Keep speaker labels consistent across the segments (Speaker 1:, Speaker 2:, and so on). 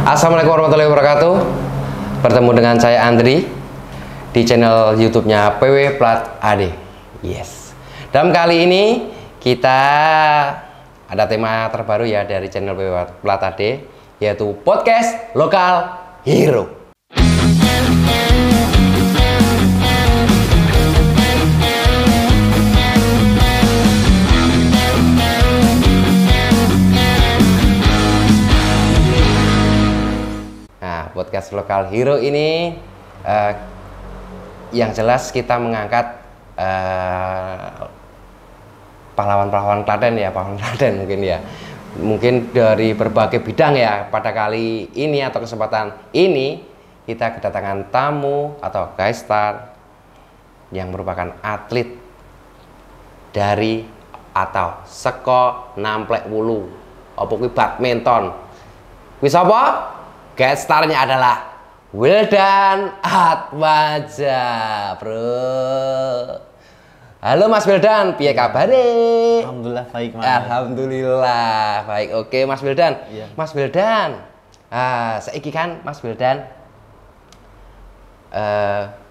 Speaker 1: Assalamualaikum warahmatullahi wabarakatuh. Bertemu dengan saya Andri di channel YouTube-nya PW Plat AD. Yes. Dalam kali ini kita ada tema terbaru ya dari channel PW Plat AD, yaitu podcast lokal hero. Podcast lokal hero ini yang jelas kita mengangkat pahlawan-pahlawan Klaten ya, pahlawan Klaten mungkin dari berbagai bidang ya. Pada kali ini atau kesempatan ini kita kedatangan tamu atau guest star yang merupakan atlet dari atau seko Namplek Wulu apa kuwi badminton. Wis apa? Guest starnya adalah Wildan Atmaja, bro. Halo Mas Wildan, piye kabare?
Speaker 2: Alhamdulillah baik, Mas.
Speaker 1: Alhamdulillah baik. Oke Mas Wildan.
Speaker 2: Iya.
Speaker 1: Mas Wildan. Saiki kan Mas Wildan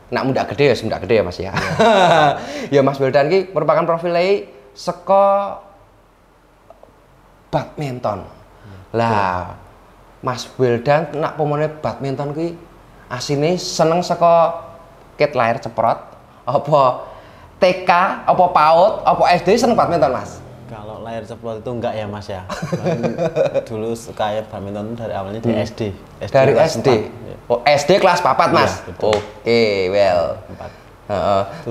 Speaker 1: nak muda gede ya Mas ya. Ya Mas Wildan ki merupakan profile saka badminton. Lah Mas Wildan nak pemene badminton kuwi asine seneng saka ket lahir ceprot apa TK apa PAUD apa SD seneng badminton Mas?
Speaker 2: Kalau lahir ceprot itu enggak ya Mas ya. Dulu suka ya badminton dari awalnya di SD.
Speaker 1: Dari
Speaker 2: kelas
Speaker 1: SD.
Speaker 2: 4.
Speaker 1: Oh, SD kelas 4 Mas.
Speaker 2: Iya,
Speaker 1: Oke, well.
Speaker 2: 4.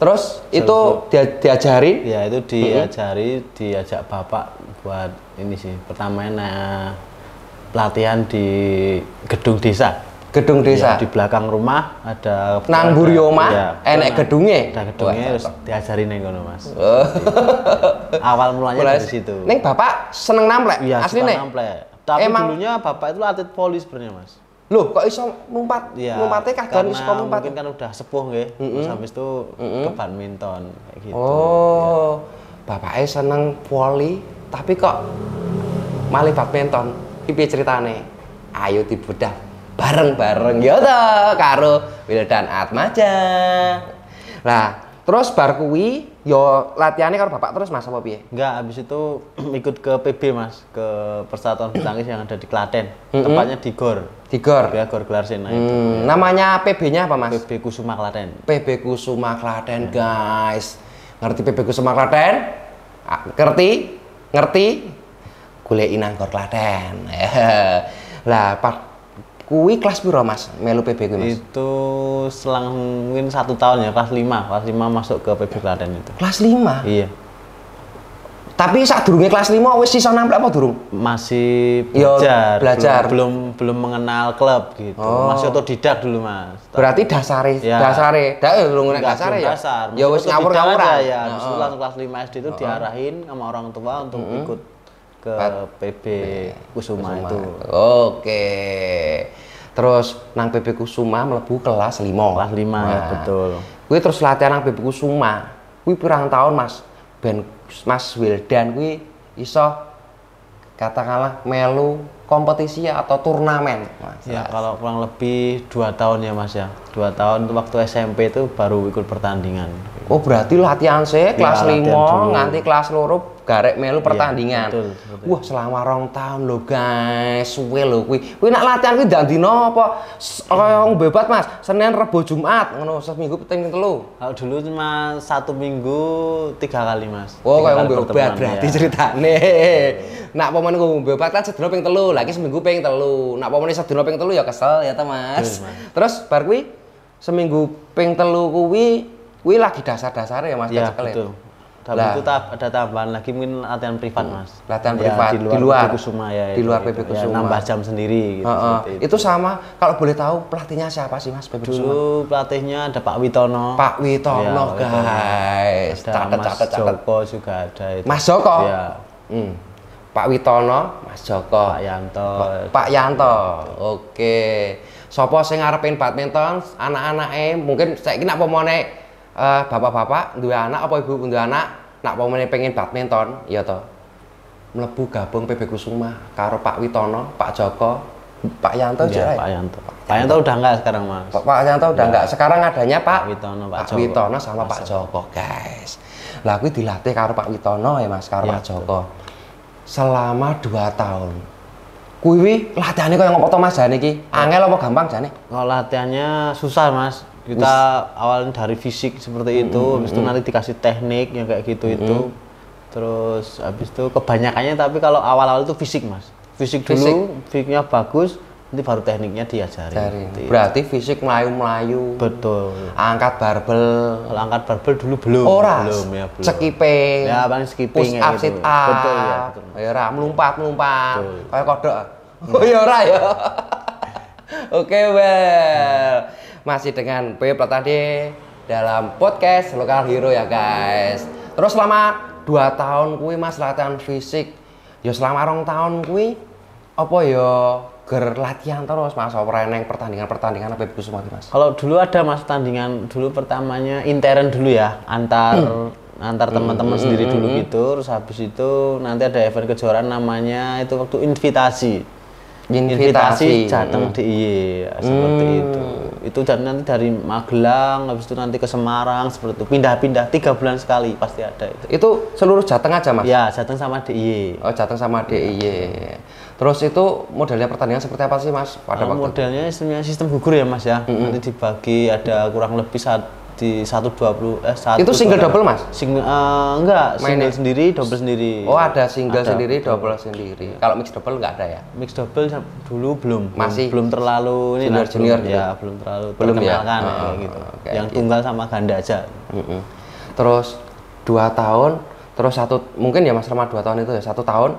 Speaker 1: Terus itu diajarin?
Speaker 2: Ya, itu diajak bapak buat ini sih. Pertamanya pelatihan di gedung desa.
Speaker 1: Gedung desa.
Speaker 2: Ya, di belakang rumah ada
Speaker 1: nang mburi omah,
Speaker 2: ya,
Speaker 1: enek gedunge.
Speaker 2: Ada gedungnya terus diajarin ning kono, Mas.
Speaker 1: Oh.
Speaker 2: Awal mulanya dari situ.
Speaker 1: Ning bapak seneng namplek?
Speaker 2: Iya,
Speaker 1: asline.
Speaker 2: Namplek. Tapi dulunya bapak itu atlet voli sebenarnya, Mas.
Speaker 1: Loh, kok iso numpat?
Speaker 2: Ya,
Speaker 1: Numpate kadoan iso numpat.
Speaker 2: Mungkin kan udah sepuh nggih. Terus habis itu ke badminton kayak gitu.
Speaker 1: Oh. Ya. Bapaknya seneng voli, tapi kok malih badminton. Iki piye ceritane? Ayo dibedah bareng-bareng ya toh karo Wildan Atmaja. Lah, terus bar kuwi yo latihannya karo bapak terus Mas apa piye?
Speaker 2: Enggak, habis itu ikut ke PB Mas, ke Persatuan Bulu Tangkis yang ada di Klaten. Tempatnya di GOR. Di GOR. Ya, GOR Gelarsena itu. Ya.
Speaker 1: Namanya PB-nya apa Mas?
Speaker 2: PB Kusuma Klaten.
Speaker 1: PB Kusuma Klaten, guys. Ngerti PB Kusuma Klaten? Ngerti? Goleki nang GOR Klaten. Lah, kuwi kelas piro Mas? Melu PB kuwi Mas?
Speaker 2: Itu selang mungkin 1 tahun ya, kelas 5 masuk ke PB Klaten itu.
Speaker 1: Kelas 5?
Speaker 2: Iya.
Speaker 1: Tapi saat durunge kelas 5 wis iso namplek apa durung?
Speaker 2: Masih
Speaker 1: belajar.
Speaker 2: Belum mengenal klub gitu.
Speaker 1: Oh.
Speaker 2: Masih otodidak dulu, Mas.
Speaker 1: Berarti dasare. Durung nek dasare ya. Ya wis ngawur-ngawur
Speaker 2: ya. Setelah kelas 5 SD itu diarahin sama orang tua untuk ikut ke PB Kusuma itu.
Speaker 1: Oke. Terus nang PB Kusuma mlebu kelas 5.
Speaker 2: Kelas 5 ya, betul.
Speaker 1: Kuwi terus latihan nang PB Kusuma. Kuwi pirang tahun Mas? Ben Mas Wildan kuwi iso katakanlah melu kompetisi atau turnamen Mas.
Speaker 2: Ya, kalau kurang lebih 2 tahun ya Mas ya. 2 tahun waktu SMP itu baru ikut pertandingan.
Speaker 1: Oh, berarti latihan sih kelas 5
Speaker 2: dulu.
Speaker 1: nganti kelas loro garek melu pertandingan.
Speaker 2: Betul.
Speaker 1: Wah, selama 2 tahun lho guys, suwe lho kuwi. Kuwi nak latihan kuwi ndak dino apa kaya bebat Mas, Senin, Rebo, Jumat ngono, seminggu ping 3.
Speaker 2: Kalau dulu cuma 1 minggu 3 kali Mas.
Speaker 1: Oh, kaya bebat
Speaker 2: ya.
Speaker 1: berarti ceritane. Nak pemain bebat kan sedina ping 3, lagi seminggu ping 3. Nak pemain sedina ping 3 ya kesel ya ta Mas. Terus bar kuwi seminggu ping 3 kuwi lagi dasar-dasar ya Mas
Speaker 2: ya,
Speaker 1: kecekel.
Speaker 2: Betul. Dan itu ada tambahan lagi mungkin latihan privat Mas.
Speaker 1: Latihan
Speaker 2: ya,
Speaker 1: privat
Speaker 2: di luar PB Kusuma ya.
Speaker 1: Di luar
Speaker 2: gitu.
Speaker 1: PB Kusuma.
Speaker 2: Ya, nambah jam sendiri gitu.
Speaker 1: Itu sama, kalau boleh tahu pelatihnya siapa sih Mas PB Kusuma?
Speaker 2: Dulu pelatihnya ada Pak Witono.
Speaker 1: Pak Witono ya, guys.
Speaker 2: Ada Mas Joko juga ada itu.
Speaker 1: Mas Joko?
Speaker 2: Ya.
Speaker 1: Pak Witono, Mas Joko. Pak Yanto. Oke. Sopo sing ngarepin badminton, anak-anake mungkin saiki nak pomone bapak-bapak dua anak apa ibu dua anak nak pomone pengen badminton ya toh mlebu gabung PB Kusuma karo Pak Witono, Pak Joko Pak Yanto
Speaker 2: Iya, Pak Yanto. Pak Yanto udah enggak sekarang, Mas.
Speaker 1: Pak Yanto udah enggak. Sekarang adanya Pak
Speaker 2: Witono, Pak
Speaker 1: Pak Witono sama Pak Joko, guys. Lah kuwi dilatih karo Pak Witono ya, Mas, karo
Speaker 2: Ya,
Speaker 1: Pak Joko. Selama 2 tahun. Kuwi latihannya kaya ngopo to Mas jane iki? Angel apa gampang jane?
Speaker 2: Kalau latihannya susah, Mas. Kita awalnya dari fisik seperti itu, habis itu nanti dikasih teknik yang kayak gitu itu. Terus habis itu kebanyakannya tapi kalau awal-awal itu fisik, Mas. Fisik dulu, fisiknya bagus, nanti baru tekniknya diajari.
Speaker 1: Berarti fisik melayu-melayu.
Speaker 2: Betul.
Speaker 1: Angkat barbel.
Speaker 2: Kalau angkat barbel dulu belum. Belum ya, belum.
Speaker 1: Skipping.
Speaker 2: Ya, paling skipping
Speaker 1: push up,
Speaker 2: gitu.
Speaker 1: sit up.
Speaker 2: Betul ya, betul.
Speaker 1: Ya ora melompat. Kayak kodok. Oh ya ora ya. Oke, well. Masih dengan P Pratadi dalam podcast Lokal Hero ya, guys. Terus selama 2 tahun kuwi Mas latihan fisik. Ya selama 2 tahun kuwi apa ya ger latihan terus Mas ora eneng pertandingan apa bagus semua Mas.
Speaker 2: Kalau dulu ada Mas tandingan dulu pertamanya intern dulu ya, antar teman-teman sendiri dulu gitu. Terus habis itu nanti ada event kejuaraan namanya itu waktu invitasi Jateng DIY seperti itu. Itu nanti dari Magelang, habis itu nanti ke Semarang seperti itu. Pindah-pindah 3 bulan sekali pasti ada itu.
Speaker 1: Itu seluruh Jateng aja Mas?
Speaker 2: Ya, Jateng sama DIY.
Speaker 1: Oh, Jateng sama DIY. Terus itu modelnya pertandingan seperti apa sih Mas pada waktu
Speaker 2: modelnya sistem gugur ya Mas ya. Nanti dibagi ada kurang lebih di 120
Speaker 1: itu single double Mas?
Speaker 2: Enggak, single sendiri, double sendiri.
Speaker 1: Oh, ada single sendiri, double sendiri. Kalau mix double enggak ada ya?
Speaker 2: Mix double dulu
Speaker 1: masih
Speaker 2: belum terlalu ini
Speaker 1: junior gitu.
Speaker 2: Ya, belum terlalu terkenalkan ya gitu. Yang tunggal sama ganda aja.
Speaker 1: Terus 2 tahun, terus mungkin ya Mas selama 2 tahun itu ya 1 tahun.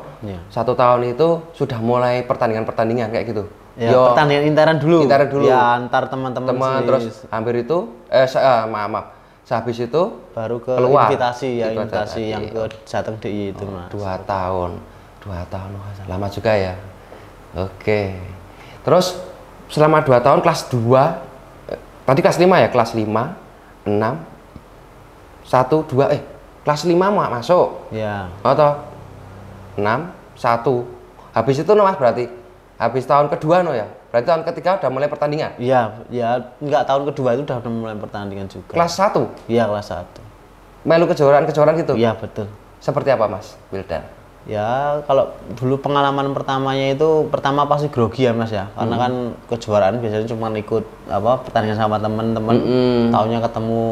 Speaker 1: 1 tahun itu sudah mulai pertandingan kayak gitu.
Speaker 2: Ya, pertandingan intern dulu. Ya, antar teman-teman
Speaker 1: terus hampir itu maaf. Sehabis itu
Speaker 2: baru ke
Speaker 1: keluar.
Speaker 2: invitasi yang ke Jateng DIY itu, Mas.
Speaker 1: 2 tahun. 2 tahun lama juga ya. Oke. Terus selama 2 tahun kelas 2 tadi kelas 5 ya, kelas 5, 6 1 2 kelas 5 mau masuk.
Speaker 2: Ya.
Speaker 1: Atau 6 1. Habis itu Mas berarti habis tahun kedua ya. Berarti tahun ketiga udah mulai pertandingan.
Speaker 2: Iya, enggak tahun kedua itu udah mulai pertandingan juga.
Speaker 1: Kelas 1?
Speaker 2: Iya, kelas 1.
Speaker 1: Melu kejuaraan gitu?
Speaker 2: Iya, betul.
Speaker 1: Seperti apa Mas Wildan?
Speaker 2: Ya, kalau dulu pengalaman pertamanya itu pertama pasti grogi ya Mas ya. Karena kan kejuaraan biasanya cuma ikut pertandingan sama teman-teman. Taunya ketemu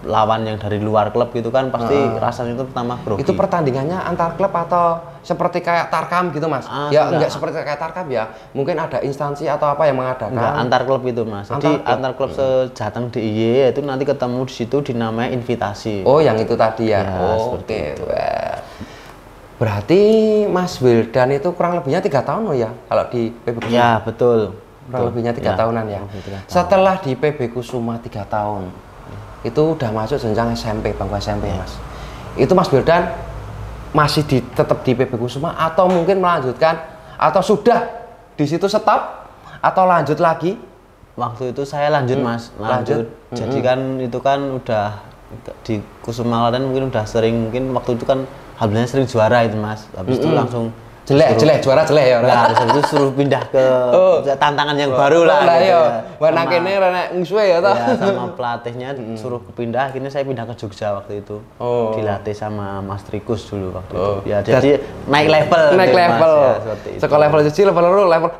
Speaker 2: lawan yang dari luar klub gitu kan pasti rasanya itu pertama grogi. Itu
Speaker 1: pertandingannya antar klub atau seperti kayak Tarkam gitu Mas? Ya enggak seperti kayak Tarkam ya. Mungkin ada instansi atau apa yang mengadakan.
Speaker 2: Enggak, antar klub itu Mas. Jadi antar klub se-Jateng DIY itu nanti ketemu di situ dinamai invitasi.
Speaker 1: Oh, yang itu tadi ya. Oke. Berarti Mas Wildan itu kurang lebihnya 3 tahun ya kalau di PB Kusuma?
Speaker 2: Ya, betul.
Speaker 1: Kurang lebihnya 3 tahunan ya. Setelah di PB Kusuma 3 tahun, itu udah masuk jenjang SMP, bangku SMP Mas. Itu Mas Wildan masih tetap di PB Kusuma atau mungkin melanjutkan atau sudah di situ stop atau lanjut lagi?
Speaker 2: Waktu itu saya lanjut Mas, lanjut. Jadi kan itu kan udah di Kusuma Klaten mungkin udah sering, mungkin waktu itu kan alhamdulillah sering juara itu Mas. Habis itu langsung
Speaker 1: juara jelek ya.
Speaker 2: Nah, terus itu suruh pindah ke tantangan yang baru lah.
Speaker 1: Gitu ya. Warna kene renek musuhe ya toh.
Speaker 2: Ya, sama pelatihnya suruh pindah, akhirnya saya pindah ke Jogja waktu itu. Dilatih sama Mas Trikus dulu waktu itu. Ya, jadi naik level.
Speaker 1: Naik level.
Speaker 2: Mas, ya, seperti itu.
Speaker 1: Sekolah level 1, level 2, level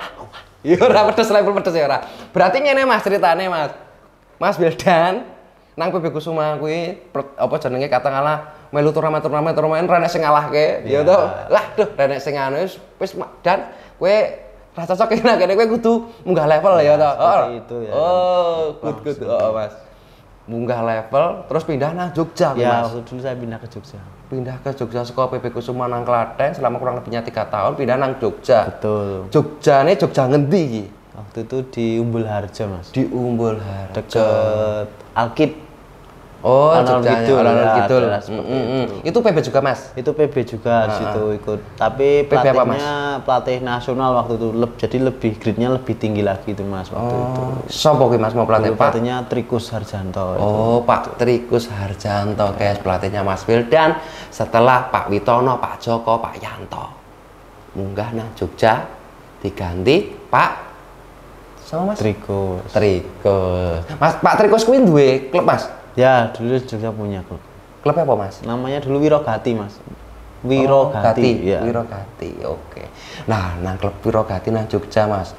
Speaker 1: ya ora level pedes ya ora. Berarti ngene Mas ceritane Mas. Mas Wildan nang PB Kusuma kuwi jenenge katakanlah melu turnamen renek sing ngalahke ya toh. Lah duh renek sing anu wis dan kowe ra cocok kene kowe kudu munggah level ya toh.
Speaker 2: Seperti itu ya.
Speaker 1: Good. Mas. Munggah level terus pindah nang Jogja
Speaker 2: ya,
Speaker 1: Mas.
Speaker 2: Waktu dulu saya pindah ke Jogja.
Speaker 1: Pindah ke Jogja sekolah PB Kusuma nang Klaten selama kurang lebihnya 3 tahun pindah nang Jogja.
Speaker 2: Betul.
Speaker 1: Jogjane Jogja ngendi iki?
Speaker 2: Waktu itu di Umbul Harjo Mas.
Speaker 1: Di Umbul Harjo.
Speaker 2: Deket Alkit.
Speaker 1: Jogja Kidul.
Speaker 2: Itu
Speaker 1: PB juga Mas?
Speaker 2: Itu PB juga di situ ikut. Tapi pelatihnya pelatih nasional waktu itu, jadi lebih grade-nya lebih tinggi lagi itu Mas waktu itu.
Speaker 1: Sopo ki Mas mau pelatih?
Speaker 2: Pelatihnya Trikus Harjanto.
Speaker 1: Pak Trikus Harjanto guys, pelatihnya Mas Wildan setelah Pak Witono, Pak Joko, Pak Yanto. Munggah nang Jogja diganti Pak Sama Mas?
Speaker 2: Trikus.
Speaker 1: Trikus. Mas, Pak Trikus kuwi duwe klub, Mas?
Speaker 2: Ya, dulu Jogja punya klub.
Speaker 1: Klubnya apa, Mas?
Speaker 2: Namanya dulu Wirogati, Mas.
Speaker 1: Wirogati.
Speaker 2: Ya.
Speaker 1: Wirogati. Oke. Nah, nang klub Wirogati nang Jogja, Mas.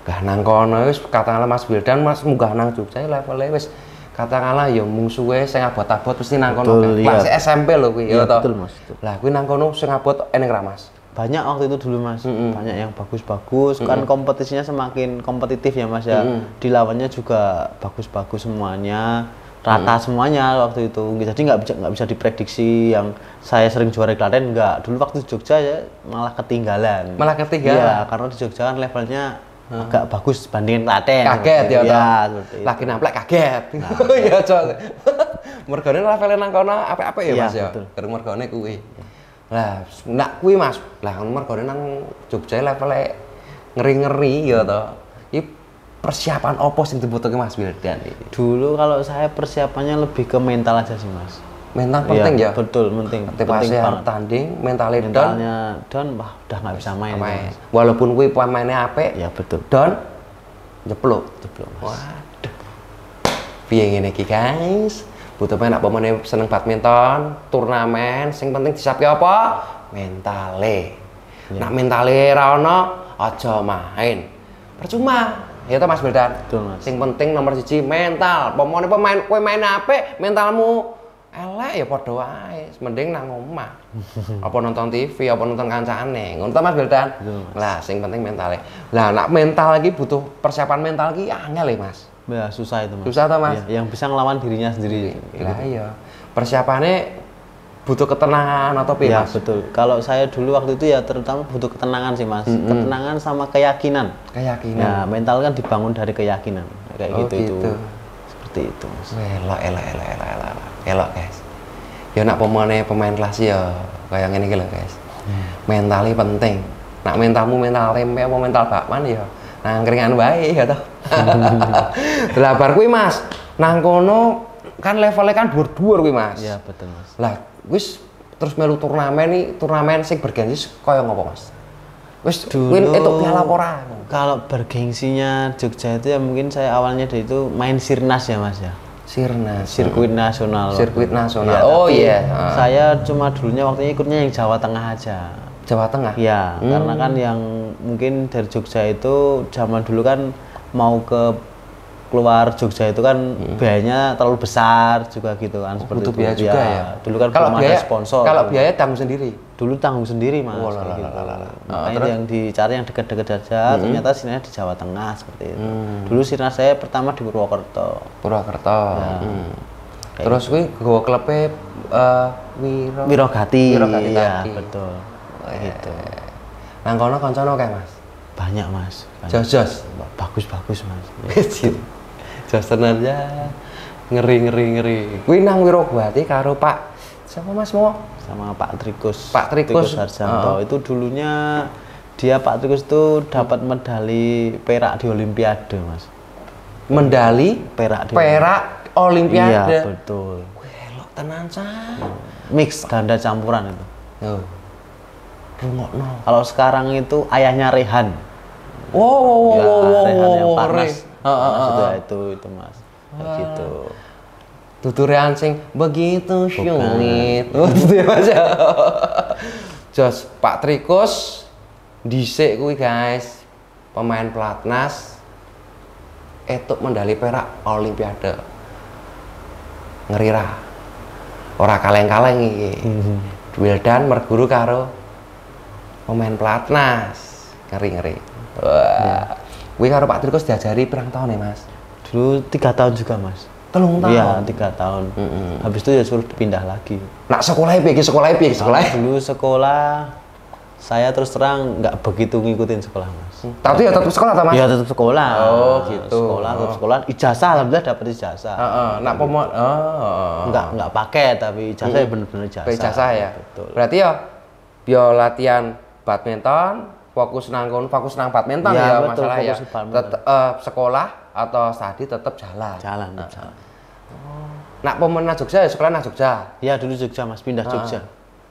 Speaker 1: Lah nang kono wis katakanlah Mas Wildan Mas munggah nang Jogja levelnya wis katakanlah ya mungsuhe sing abot-abot mesti nang kono. Kelas SMP lho kuwi ya toh.
Speaker 2: Betul, Mas.
Speaker 1: Lah kuwi nang kono sing abot eneng ra, Mas?
Speaker 2: Banyak waktu itu dulu, Mas. Banyak yang bagus-bagus. Kan kompetisinya semakin kompetitif ya, Mas ya. Di lawannya juga bagus-bagus semuanya. Rata semuanya waktu itu, jadi nggak bisa diprediksi yang saya sering juara Klaten nggak. Dulu waktu di Jogja ya malah ketinggalan. Iya, karena di Jogja kan levelnya agak bagus bandingin Klaten.
Speaker 1: Kaget ya,
Speaker 2: ya
Speaker 1: lagi namplek kaget. Ya cok. Mergane levelnya nang kono apik-apik ya, Mas ya. Karena mergane kuwi. Lah, nak kuwi Mas. Lah mergane nang Jogja levelnya ngeri-ngeri ya toh. Persiapan opo sing dibutuhke Mas Wildan iki?
Speaker 2: Dulu kalau saya persiapannya lebih ke mental aja sih, Mas.
Speaker 1: Mental penting ya?
Speaker 2: Betul, penting.
Speaker 1: Penting banget. Tanding,
Speaker 2: mentalnya down, wah udah nggak bisa main.
Speaker 1: Walaupun kuwi pemainnya apik,
Speaker 2: ya betul.
Speaker 1: Down, jeplok,
Speaker 2: Mas.
Speaker 1: Waduh. Piye ngene iki, guys? Butuh pemain seneng badminton, turnamen, sing penting disiapke apa? Mentale. Ya. Nak mentale ra ono, aja main. Percuma. Ya toh Mas Wildan. Sing penting nomor 1 mental. Pomone pemain kowe main apik, mentalmu elek ya padha wae. Mending nang omah. Apa nonton TV, apa nonton kancane. Ngono to Mas Wildan. Lah sing penting mentale. Lah nak mental lagi butuh persiapan mental iki angel ya Mas.
Speaker 2: Ya susah itu Mas.
Speaker 1: Susah toh Mas.
Speaker 2: Ya, yang bisa ngelawan dirinya sendiri.
Speaker 1: Lah iya. Persiapannya butuh ketenangan atau piye
Speaker 2: ya,
Speaker 1: Mas?
Speaker 2: Betul. Kalau saya dulu waktu itu ya terutama butuh ketenangan sih Mas. Ketenangan sama keyakinan.
Speaker 1: Keyakinan.
Speaker 2: Ya, mental kan dibangun dari keyakinan. Kayak gitu. Itu. Seperti itu Mas.
Speaker 1: Elok guys. Ya nak pemain kelas ya kayak ngene iki lho guys. Mentalnya penting. Nak mentalmu mental tempe apa mental bakwan ya nang keringan wae ya toh. Lah bar kuwi Mas, nang kono kan levelnya kan dhuwur-dhuwur kuwi Mas.
Speaker 2: Iya, betul Mas.
Speaker 1: Lah wis terus melu turnamen sing bergengsi kaya ngopo Mas? Wis kuwi entuk piala ora?
Speaker 2: Kalau bergengsinya Jogja itu ya mungkin saya awalnya dari itu main Sirnas ya Mas ya.
Speaker 1: Sirnas.
Speaker 2: Sirkuit nasional.
Speaker 1: Sirkuit nasional.
Speaker 2: Ya,
Speaker 1: oh iya.
Speaker 2: Saya cuma dulunya waktunya ikutnya yang Jawa Tengah aja.
Speaker 1: Jawa Tengah?
Speaker 2: Ya, karena kan yang mungkin dari Jogja itu zaman dulu kan mau ke keluar Jogja itu kan biayanya terlalu besar juga gitu kan, seperti itu.
Speaker 1: Biaya juga ya.
Speaker 2: Dulu kan
Speaker 1: kalau
Speaker 2: belum
Speaker 1: biaya,
Speaker 2: ada sponsor.
Speaker 1: Kalau biaya tanggung sendiri.
Speaker 2: Dulu tanggung sendiri Mas. Makanya yang dicari yang dekat-dekat saja. Ternyata sirnasnya di Jawa Tengah seperti itu. Dulu sirnas saya pertama di Purwokerto.
Speaker 1: Ya. Terus kuwi gowo klepe
Speaker 2: Wirogati.
Speaker 1: Ya,
Speaker 2: betul. Gitu.
Speaker 1: Nang kono kancane kae Mas.
Speaker 2: Banyak Mas.
Speaker 1: Jos.
Speaker 2: Bagus-bagus Mas.
Speaker 1: Jos tenan ya. Ngeri. Kuwi nang Wirogati karo Pak siapa Mas mau?
Speaker 2: Sama Pak Trikus.
Speaker 1: Pak Trikus
Speaker 2: Harjanto. Itu dulunya Pak Trikus itu dapat medali perak di Olimpiade Mas.
Speaker 1: Medali
Speaker 2: perak
Speaker 1: Olimpiade.
Speaker 2: Iya, betul.
Speaker 1: Elok tenan sa.
Speaker 2: Mix ganda campuran itu.
Speaker 1: Oh. Rungokno.
Speaker 2: Kalau sekarang itu ayahnya Rehan.
Speaker 1: Rehan
Speaker 2: yang panas. Itu Mas. Gitu.
Speaker 1: Tuturan sing begitu syulit. Itu ya Mas. Jos Pak Trikus dhisik kuwi guys. Pemain pelatnas etuk medali perak Olimpiade. Ngeri ra. Ora kaleng-kaleng iki. Wildan merguru karo pemain pelatnas. Ngeri. Wah. Kuwi karo Pak Trikus diajari pirang tahun ya Mas?
Speaker 2: Dulu 3 tahun juga Mas.
Speaker 1: 3 tahun?
Speaker 2: Iya, 3 tahun. Habis itu ya suruh pindah lagi.
Speaker 1: Nak sekolahnya piye?
Speaker 2: Dulu sekolah saya terus terang nggak begitu ngikutin sekolah Mas.
Speaker 1: Tapi ya tetap sekolah Mas?
Speaker 2: Iya tetap sekolah.
Speaker 1: Oh gitu.
Speaker 2: Sekolah. Ijazah alhamdulillah dapat ijazah.
Speaker 1: Nak
Speaker 2: nggak pakai tapi ijazah bener-bener ijazah.
Speaker 1: Ijazah ya.
Speaker 2: Betul.
Speaker 1: Berarti ya latihan badminton, fokus nang badminton ya
Speaker 2: betul,
Speaker 1: masalah ya. Sekolah atau studi tetap jalan.
Speaker 2: Jalan.
Speaker 1: Nak pemenang Jogja ya sekolah nang Jogja.
Speaker 2: Iya dulu Jogja Mas, pindah Jogja.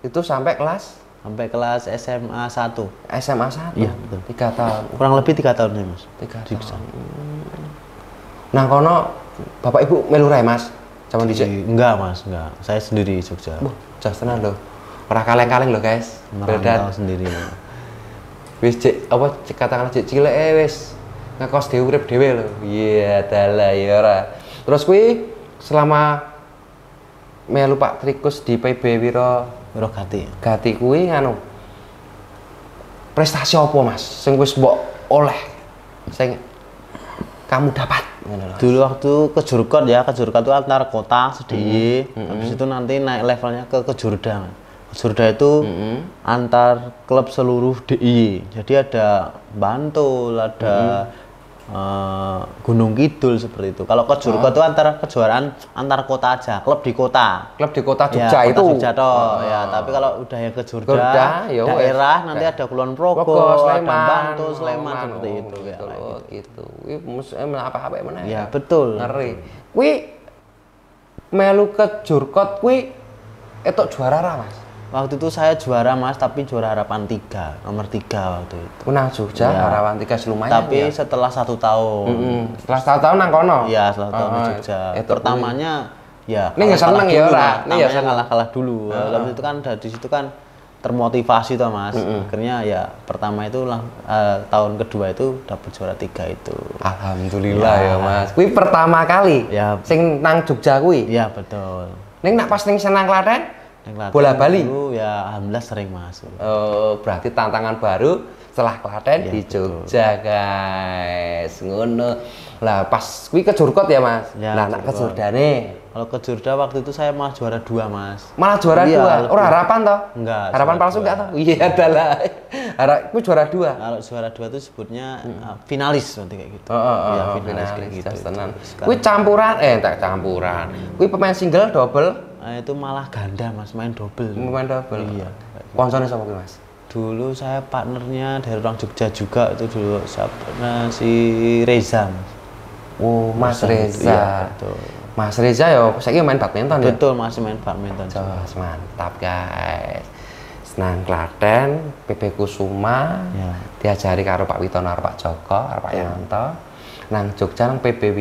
Speaker 1: Itu sampai kelas
Speaker 2: sampai kelas SMA 1.
Speaker 1: SMA 1.
Speaker 2: Iya, betul.
Speaker 1: 3 tahun.
Speaker 2: Kurang lebih 3 tahun ya, Mas.
Speaker 1: 3 tahun. Nah, kono Bapak Ibu melu rae, Mas. Zaman dhisik.
Speaker 2: Enggak, Mas, enggak. Saya sendiri Jogja.
Speaker 1: Jas tenan lho. Ora kaleng-kaleng lho, guys.
Speaker 2: Merantau sendiri.
Speaker 1: Wis cek apa katakanlah cek cilik wis ngekos dhewe urip dhewe lho. Iya, dalah ya ora. Terus kuwi selama melu Pak Trikus di PB Gati kuwi nganu. Prestasi apa, Mas? Sing wis mbok oleh sing kamu dapat ngono lho.
Speaker 2: Dulu waktu ke Jurkot itu antar kota sedih. Habis itu nanti naik levelnya ke Kejurda. Kejurda itu antar klub seluruh DIY. Jadi ada Bantul, ada Gunung Kidul seperti itu. Kalau Kejurkot itu antara kejuaraan antar kota aja, klub di kota.
Speaker 1: Klub di kota Jogja
Speaker 2: ya,
Speaker 1: itu.
Speaker 2: Kota Jogja toh. Ya, tapi kalau udah yang Kejurda, daerah nanti ada Kulon Progo, ada Bantul, Sleman seperti itu ya.
Speaker 1: Gitu. Kuwi apa-apa meneh.
Speaker 2: Ya, betul.
Speaker 1: Ngeri. Kuwi melu Kejurkot kuwi etok juara ra, Mas?
Speaker 2: Waktu itu saya juara, Mas, tapi juara harapan 3, nomor 3 waktu itu.
Speaker 1: Nang Jogja
Speaker 2: Ya.
Speaker 1: harapan 3 lumayan.
Speaker 2: Tapi
Speaker 1: ya.
Speaker 2: setelah 1 tahun.
Speaker 1: Setelah 1 tahun nang kono.
Speaker 2: Iya, setelah tahun di Jogja. Pertamanya ya
Speaker 1: Ini nggak seneng ya, ora? Ini ya
Speaker 2: Namanya kalah-kalah dulu. Tapi itu kan dari situ kan termotivasi toh, Mas. Akhirnya ya pertama itu tahun kedua itu dapat juara 3 itu.
Speaker 1: Alhamdulillah ya, Mas. Kuwi pertama kali.
Speaker 2: Ya.
Speaker 1: Sing nang Jogja kuwi.
Speaker 2: Iya, betul.
Speaker 1: Ning nak pas ning Senang Klaten
Speaker 2: Yang
Speaker 1: bola Bali.
Speaker 2: dulu ya alhamdulillah sering masuk.
Speaker 1: Berarti tantangan baru setelah Klaten
Speaker 2: Ya,
Speaker 1: di Jogja, guys. Ngono. Lah pas kuwi ke Jurkot ya, Mas.
Speaker 2: Ya,
Speaker 1: Lah nak ke Jordane.
Speaker 2: Kalau ke Jurda waktu itu saya malah juara 2, Mas.
Speaker 1: Malah juara
Speaker 2: Iya,
Speaker 1: 2. Ora harapan toh?
Speaker 2: Enggak,
Speaker 1: Harapan
Speaker 2: juara
Speaker 1: palsu
Speaker 2: dua.
Speaker 1: enggak toh? Iya adalah. Kuwi juara 2.
Speaker 2: Kalau juara 2 itu sebutnya finalis nanti kayak gitu.
Speaker 1: Iya,
Speaker 2: finalis kayak gitu.
Speaker 1: tenan.
Speaker 2: Sekarang-
Speaker 1: Kuwi campuran tak campuran. Kuwi pemain single double,
Speaker 2: Itu malah ganda, Mas, main double.
Speaker 1: pemain double.
Speaker 2: Iya.
Speaker 1: Koncone sapa kuwi, Mas?
Speaker 2: Dulu saya partnernya dari orang Jogja juga itu dulu siapa si Reza, Mas.
Speaker 1: Oh, Mas Reza.
Speaker 2: Iya, betul.
Speaker 1: Mas Reza yo saiki main badminton ya.
Speaker 2: Betul, masih main badminton.
Speaker 1: Jos, mantap, guys. Senang Klaten, PP Kusuma,
Speaker 2: Ya.
Speaker 1: diajari karo Pak Witono, karo Pak Joko, karo Pak Yanto. Nang Jogja nang PB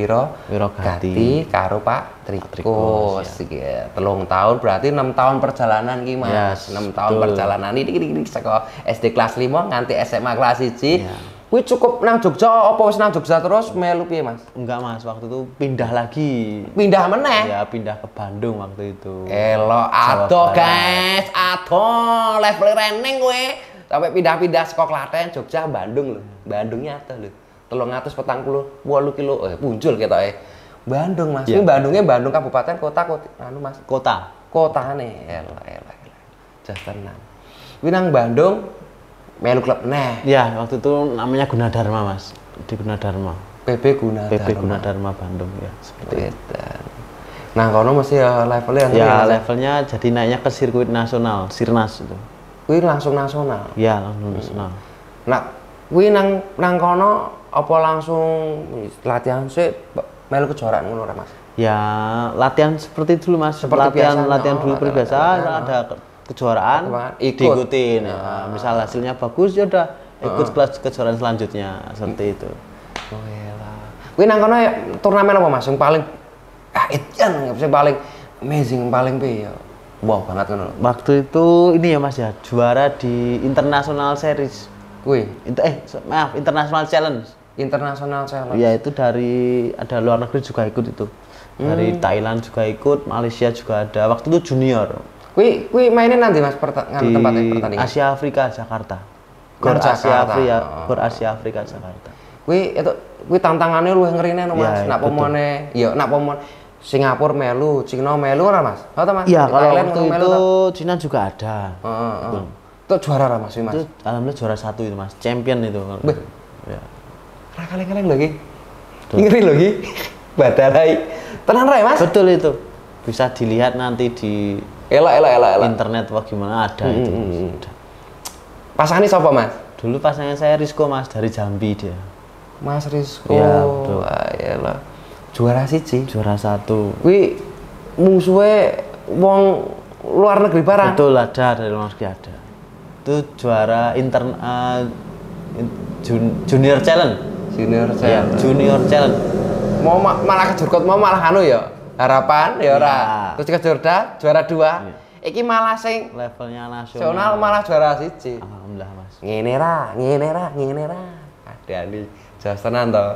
Speaker 2: Wirogati
Speaker 1: karo Pak Trikus.
Speaker 2: Trikus,
Speaker 1: Ya. 3 tahun berarti 6 tahun perjalanan ki, Mas.
Speaker 2: Yes,
Speaker 1: 6 tahun
Speaker 2: betul.
Speaker 1: perjalanan ini saka SD kelas 5 nganti SMA kelas 1.
Speaker 2: Ya.
Speaker 1: Kuwi cukup nang Jogja apa wis nang Jogja terus melu piye, Mas?
Speaker 2: Enggak, Mas, waktu itu pindah lagi.
Speaker 1: Pindah meneh.
Speaker 2: Ya, pindah ke Bandung waktu itu.
Speaker 1: Elo ado, guys, ado level reneng kowe. Sampai pindah-pindah saka Klaten, Jogja, Bandung lho. Bandungnya ado lho. 348 kilo muncul ketoke. Bandung, Mas. Ini Bandungnya Bandung kabupaten kota anu, Mas.
Speaker 2: Kota.
Speaker 1: Kotane. Elo. Jas tenan. Kuwi nang Bandung melu klub neh.
Speaker 2: Ya, waktu itu namanya Gunadarma, Mas. Di Gunadarma.
Speaker 1: PB Gunadarma.
Speaker 2: PB Gunadarma Bandung ya, seperti itu.
Speaker 1: Edan. Nah, kono mesti ya levelnya
Speaker 2: Ya, levelnya jadi naiknya ke sirkuit nasional, Sirnas itu.
Speaker 1: kuwi langsung nasional.
Speaker 2: Ya, langsung nasional.
Speaker 1: Nah, kuwi nang kono apa langsung latihan sih melu kejuaraan ngono ora, Mas?
Speaker 2: Ya, latihan seperti dulu, Mas.
Speaker 1: Seperti biasa,
Speaker 2: latihan dulu
Speaker 1: latihan,
Speaker 2: biasa, ada kejuaraan,
Speaker 1: ikut.
Speaker 2: diikutin. Ya, misal hasilnya bagus ya udah ikut kelas kejuaraan selanjutnya seperti itu.
Speaker 1: Oh iya. Kuwi nang kono ya, turnamen apa, Mas? Yang paling Itjan, yang paling amazing, paling piye ya? Wow banget ngono.
Speaker 2: Waktu itu ini ya, Mas ya, juara di International Series.
Speaker 1: Kuwi
Speaker 2: Maaf, International Challenge.
Speaker 1: International Challenge.
Speaker 2: Ya, itu ada luar negeri juga ikut itu. Dari Thailand juga ikut, Malaysia juga ada. Waktu itu junior.
Speaker 1: Kuwi mainnya nanti, Mas,
Speaker 2: Di
Speaker 1: tempatnya pertandingan.
Speaker 2: Asia Afrika Jakarta. Gor
Speaker 1: Jakarta.
Speaker 2: Asia Afrika, Gor Asia Afrika Jakarta.
Speaker 1: Kuwi tantangannya luwih ngerine no, Mas.
Speaker 2: Ya,
Speaker 1: Nak pomone, ya nak pomone Singapura melu, Cina melu ora, Mas? Apa Mas?
Speaker 2: Iya,
Speaker 1: Di
Speaker 2: kalau
Speaker 1: Thailand
Speaker 2: waktu
Speaker 1: ngono melu
Speaker 2: itu
Speaker 1: ta?
Speaker 2: Cina juga ada.
Speaker 1: Heeh. Itu juara lah, Mas, Mas.
Speaker 2: Itu alhamdulillah juara 1 itu, Mas. Champion itu.
Speaker 1: Beh.
Speaker 2: Ya.
Speaker 1: Ra kaleng-kaleng lagi. Ngeri lagi. Badalai. Tenan ra, Mas?
Speaker 2: Betul itu. Bisa dilihat nanti di
Speaker 1: Elak.
Speaker 2: internet wah gimana ada itu. Ada.
Speaker 1: Pasangane sapa, Mas?
Speaker 2: Dulu pasangan saya Rizko, Mas, dari Jambi dia.
Speaker 1: Mas Rizko.
Speaker 2: Iya, betul.
Speaker 1: Ayolah. Juara siji.
Speaker 2: Juara 1.
Speaker 1: Kuwi musuhe wong luar negeri barang.
Speaker 2: Betul, ada dari luar negeri ada. Itu juara junior challenge.
Speaker 1: Junior
Speaker 2: Ya,
Speaker 1: challenge.
Speaker 2: junior challenge.
Speaker 1: Mau malah kejurkot mau malah anu ya. Harapan ya ora.
Speaker 2: Iya.
Speaker 1: Terus kejurda juara 2. Iki malah sing
Speaker 2: Levelnya
Speaker 1: nasional
Speaker 2: nasional.
Speaker 1: malah juara 1.
Speaker 2: Alhamdulillah Mas.
Speaker 1: Ngene ra. Adani jasenan to.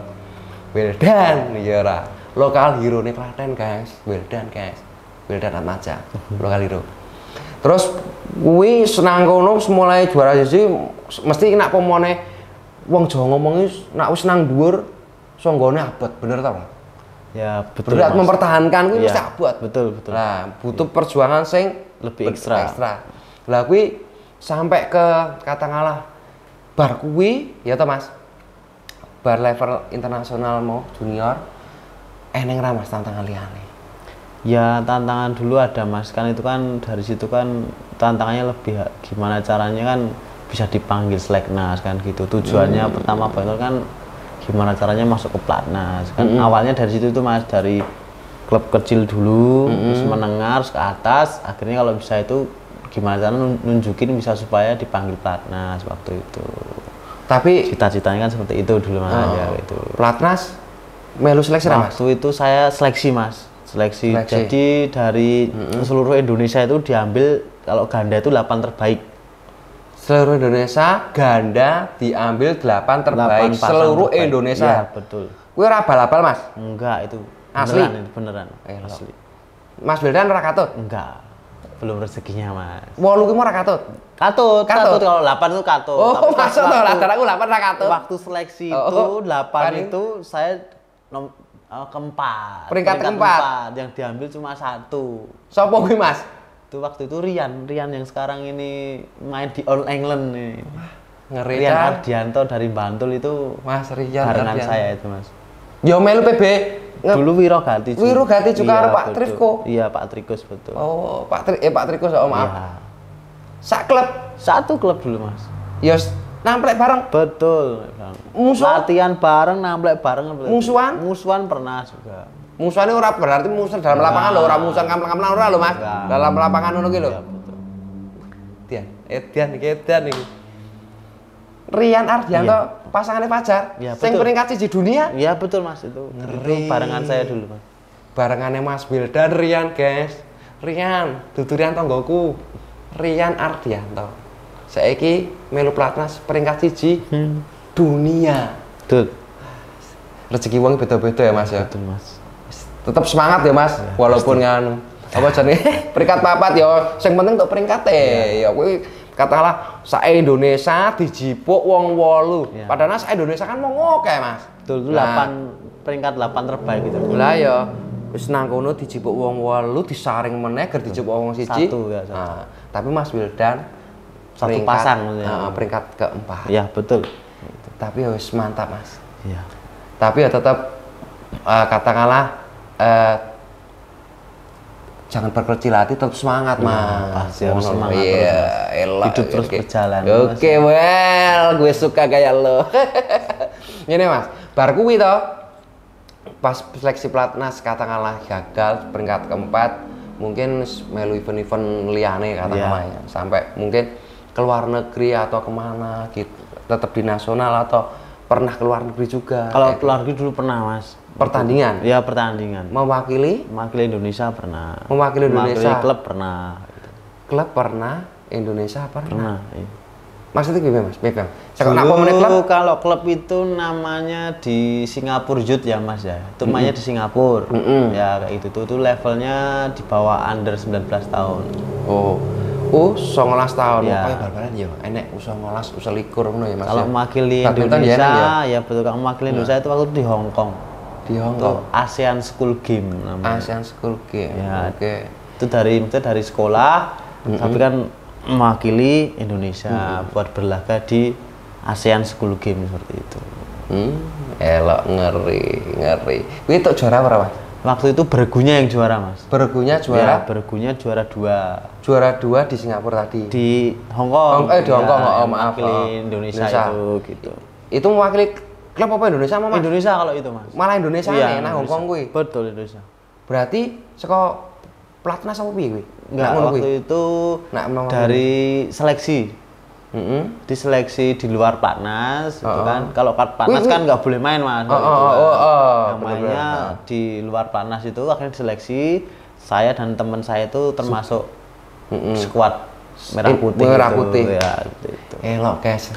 Speaker 1: Wildan ya ora. Lokal hero nih Klaten, guys. Wildan, guys. Wildan Atmaja. Lokal hero. Terus kuwi senang kono mulai juara siji mesti nek pomone wong Jawa ngomong nek wis nang dhuwur songgone abot, bener ta, Pak?
Speaker 2: Ya, betul.
Speaker 1: Berat
Speaker 2: Mas.
Speaker 1: mempertahankan kuwi
Speaker 2: Iya,
Speaker 1: mesti abot.
Speaker 2: Betul, betul.
Speaker 1: Nah, butuh perjuangan sing
Speaker 2: Lebih ekstra.
Speaker 1: Lah kuwi sampai ke katakanlah bar kuwi ya toh Mas. Bar level internasional mau junior eneng ra Mas tantangan liyane.
Speaker 2: Ya tantangan dulu ada Mas, kan itu kan dari situ kan tantangannya lebih gimana caranya kan bisa dipanggil seleknas kan gitu. Tujuannya pertama itu kan gimana caranya masuk ke pelatnas kan. Awalnya dari situ tuh Mas, dari klub kecil dulu terus menengah terus ke atas, akhirnya kalau bisa itu gimana caranya nunjukin bisa supaya dipanggil pelatnas waktu itu.
Speaker 1: Tapi
Speaker 2: Cita-citanya kan seperti itu dulu Mas ya gitu.
Speaker 1: pelatnas melu seleksi ra Mas?
Speaker 2: Waktu itu saya seleksi Mas. Seleksi. Jadi dari seluruh Indonesia itu diambil kalau ganda itu 8 terbaik.
Speaker 1: Seluruh Indonesia ganda diambil 8 terbaik
Speaker 2: 8 pasang
Speaker 1: seluruh
Speaker 2: terbaik.
Speaker 1: Indonesia.
Speaker 2: Iya, betul.
Speaker 1: Kuwi ora abal-abal Mas.
Speaker 2: Enggak, itu
Speaker 1: Asli?
Speaker 2: beneran, itu beneran.
Speaker 1: Elok.
Speaker 2: Asli.
Speaker 1: Mas Wildan ora katut.
Speaker 2: Enggak. Belum rezekinya, Mas.
Speaker 1: 8 ki mau ora katut.
Speaker 2: Katut,
Speaker 1: Katut?
Speaker 2: kalau 8 itu katut.
Speaker 1: Oh,
Speaker 2: Tapi pas
Speaker 1: masuk to lah,
Speaker 2: waktu-
Speaker 1: aku 8 ora katut.
Speaker 2: Waktu seleksi
Speaker 1: Oh,
Speaker 2: itu
Speaker 1: oh.
Speaker 2: 8
Speaker 1: Paling-
Speaker 2: itu saya keempat.
Speaker 1: Peringkat keempat.
Speaker 2: Yang diambil cuma 1.
Speaker 1: Sopo kuwi Mas?
Speaker 2: Itu waktu itu Rian yang sekarang ini main di All England nih.
Speaker 1: Ngeri
Speaker 2: Rian
Speaker 1: kan?
Speaker 2: Ardianto dari Bantul itu
Speaker 1: Mas Rian
Speaker 2: barengan
Speaker 1: Ardian.
Speaker 2: saya itu Mas.
Speaker 1: Yo melu PB.
Speaker 2: Dulu Wirogati juga.
Speaker 1: Wirogati juga karo Pak
Speaker 2: betul.
Speaker 1: Trifko.
Speaker 2: Iya Pak Trikus betul.
Speaker 1: Oh, Pak Triko oh, maaf.
Speaker 2: Iya.
Speaker 1: Sak klub.
Speaker 2: Satu klub dulu Mas.
Speaker 1: Yo namplek bareng.
Speaker 2: Betul.
Speaker 1: Musuh?
Speaker 2: Latihan bareng, namplek bareng.
Speaker 1: Musuhan?
Speaker 2: Musuhan pernah juga.
Speaker 1: Musuhane ora berarti musuh dalam lapangan lho, ora musuhan kamplang-kamplang ora lho, Mas.
Speaker 2: Enggak.
Speaker 1: Dalam lapangan ngono ki lho.
Speaker 2: Iya betul.
Speaker 1: Edian iki. Rian Ardianto pasangannya Fajar.
Speaker 2: Iya,
Speaker 1: Sing
Speaker 2: betul.
Speaker 1: peringkat 1 dunia.
Speaker 2: Iya betul Mas itu.
Speaker 1: Ngeri.
Speaker 2: Itu barengan saya dulu Mas.
Speaker 1: Barengannya Mas Wildan Rian, guys. Rian, dudurian tonggoku. Rian Ardianto. Saiki melu pelatnas peringkat 1 dunia.
Speaker 2: Betul.
Speaker 1: Rezeki wong beda-beda ya, Mas ya.
Speaker 2: Betul Mas.
Speaker 1: Tetap semangat ya, Mas. Walaupun nganu apa jenenge peringkat papat ya, sing penting untuk peringkate. Ya kuwi katakanlah sak Indonesia dijipuk wong 8.
Speaker 2: Iya.
Speaker 1: Padahal sak Indonesia kan mau ngokeh, Mas.
Speaker 2: Betul itu
Speaker 1: Nah.
Speaker 2: 8 peringkat 8 terbaik itu.
Speaker 1: Lah ya wis nang kono dijipuk wong 8 disaring meneh ger dijipuk wong 1.
Speaker 2: Satu, ya, satu.
Speaker 1: Nah, tapi Mas Wildan
Speaker 2: Satu pasang maksudnya.
Speaker 1: peringkat keempat.
Speaker 2: Iya betul.
Speaker 1: Tapi ya wis mantap, Mas.
Speaker 2: Iya.
Speaker 1: Tapi ya tetap katakanlah jangan berkecil hati, tetap semangat, Mas.
Speaker 2: pasti harus
Speaker 1: Ngono.
Speaker 2: semangat
Speaker 1: Iya,
Speaker 2: terus, Mas.
Speaker 1: elok.
Speaker 2: Hidup terus
Speaker 1: Oke.
Speaker 2: berjalan,
Speaker 1: Oke, well, gue suka gaya lo. Ini Mas, bar kuwi to. Pas seleksi pelatnas katakanlah gagal peringkat keempat, mungkin melu event-event liane katakanlah ya. Sampai mungkin ke luar negeri atau kemana gitu. Tetap di nasional atau pernah ke luar negeri juga.
Speaker 2: Kalau keluar negeri dulu pernah Mas.
Speaker 1: Pertandingan.
Speaker 2: Iya pertandingan.
Speaker 1: Mewakili
Speaker 2: Indonesia pernah.
Speaker 1: Mewakili Indonesia.
Speaker 2: Klub pernah.
Speaker 1: klub pernah, Indonesia pernah.
Speaker 2: Pernah. Iya.
Speaker 1: Maksudnya gimana Mas? Bebem. Sekarang
Speaker 2: Dulu
Speaker 1: apa menit klub?
Speaker 2: kalau klub itu namanya di Singapura Youth ya Mas ya. Itu mainnya di Singapura. Ya kayak gitu tuh levelnya di bawah under 19 tahun.
Speaker 1: Oh. 19 tahun.
Speaker 2: Ya.
Speaker 1: Oh, kayak bal-balan ya. Enek 19, 21 ngono ya Mas.
Speaker 2: Kalau
Speaker 1: ya?
Speaker 2: mewakili
Speaker 1: Badminton ya,
Speaker 2: Indonesia,
Speaker 1: enek ya?
Speaker 2: ya betul kalau mewakili Indonesia itu waktu itu di Hong Kong.
Speaker 1: Di Hong
Speaker 2: Itu
Speaker 1: Kong.
Speaker 2: ASEAN School Game namanya.
Speaker 1: Asian School Game.
Speaker 2: Ya.
Speaker 1: Oke.
Speaker 2: Itu dari sekolah, tapi kan mewakili Indonesia buat berlaga di ASEAN School Game seperti itu.
Speaker 1: Elok ngeri. Kuwi tok juara berapa?
Speaker 2: Waktu itu bergunya yang juara Mas.
Speaker 1: Bergunya
Speaker 2: Ya,
Speaker 1: juara.
Speaker 2: bergunya juara 2
Speaker 1: Juara 2 di Singapura tadi.
Speaker 2: di Hong Kong.
Speaker 1: Di Hong Kong,
Speaker 2: yang
Speaker 1: maaf.
Speaker 2: mewakili Indonesia itu gitu.
Speaker 1: Itu mewakili klub apa Indonesia Mas?
Speaker 2: Indonesia kalau itu Mas.
Speaker 1: Malah Indonesia
Speaker 2: Iya,
Speaker 1: nih, nah Hong Kong kuwi.
Speaker 2: Betul Indonesia.
Speaker 1: Berarti saka pelatnas apa piye kuwi?
Speaker 2: Enggak,
Speaker 1: Nak ngono
Speaker 2: waktu
Speaker 1: kuwi?
Speaker 2: itu
Speaker 1: Nak menang
Speaker 2: dari seleksi. diseleksi di luar platnas gitu kan. Kalau platnas kan nggak boleh main mas. Yang mainnya di luar platnas itu akhirnya diseleksi. Saya dan teman saya itu termasuk skuad merah putih.
Speaker 1: Merah putih.
Speaker 2: Ya, gitu.
Speaker 1: Elok guys.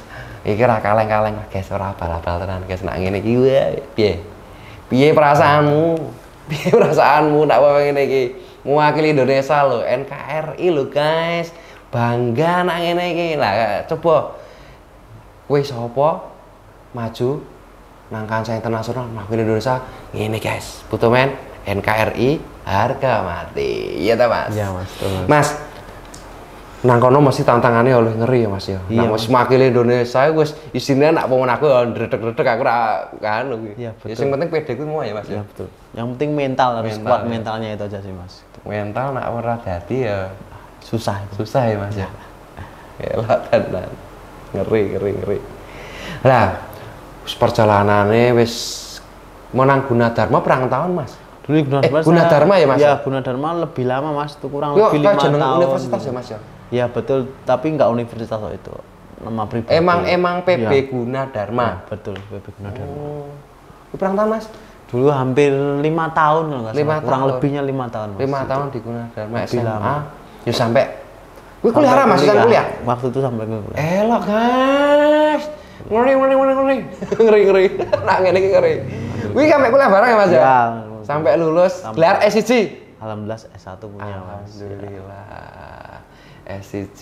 Speaker 1: Iki ra kaleng-kaleng guys, ora bal-bal tenan guys. Nak ngene iki piye? Piye perasaanmu? Piye perasaanmu nak ngene iki? Mewakili Indonesia lo, NKRI lo guys. Bangga nak ngene iki. Lah coba kowe sapa maju nang kancah internasional mewakili Indonesia ngene guys. Butuh men NKRI harga mati. Iya ta Mas?
Speaker 2: Iya Mas, betul, Mas.
Speaker 1: Mas nang kono mesti tantangannya oleh ngeri ya Mas ya.
Speaker 2: Iya,
Speaker 1: Nang wis mewakili Indonesia wis isine nak pomon aku ya ndredeg-ndredeg aku ora kan kuwi.
Speaker 2: Iya, betul.
Speaker 1: Ya sing penting pede kuwi mau ya Mas
Speaker 2: Ya
Speaker 1: ya.
Speaker 2: betul. Yang penting mental harus
Speaker 1: Mental,
Speaker 2: kuat
Speaker 1: ya.
Speaker 2: mentalnya itu aja sih Mas.
Speaker 1: Mental nak ora dadi ya
Speaker 2: Susah itu.
Speaker 1: susah ya Mas ya. Elak tenan. Ngeri. Lah, wis perjalanane wis menang Gunadarma perang tahun Mas.
Speaker 2: Dulu Gunadarma.
Speaker 1: Gunadarma ya Mas?
Speaker 2: Ya Gunadarma lebih lama Mas, itu kurang
Speaker 1: Yo,
Speaker 2: lebih 5
Speaker 1: jeneng
Speaker 2: tahun.
Speaker 1: universitas ya Mas ya.
Speaker 2: Ya betul, tapi nggak universitas kok itu. Nama pribadi.
Speaker 1: Emang PB
Speaker 2: Ya.
Speaker 1: Gunadarma.
Speaker 2: Ya, betul, PB Gunadarma.
Speaker 1: Oh. Itu perang tahun Mas?
Speaker 2: Dulu hampir 5 tahun kalau nggak
Speaker 1: 5
Speaker 2: salah. Kurang
Speaker 1: tahun.
Speaker 2: lebihnya 5 tahun Mas.
Speaker 1: 5
Speaker 2: itu.
Speaker 1: tahun di Gunadarma
Speaker 2: Lebih
Speaker 1: SMA.
Speaker 2: lama.
Speaker 1: Ya sampai kuwi kuliah ra Mas, kan kuliah.
Speaker 2: Waktu itu sampai kuliah.
Speaker 1: Elok guys. Ngeri. Ngeri. Nak ngene iki ngeri. Kuwi sampai kuliah bareng ya Mas ya?
Speaker 2: Ya.
Speaker 1: Sampai lulus gelar S1.
Speaker 2: Alhamdulillah S1 punya Mas.
Speaker 1: Alhamdulillah. S1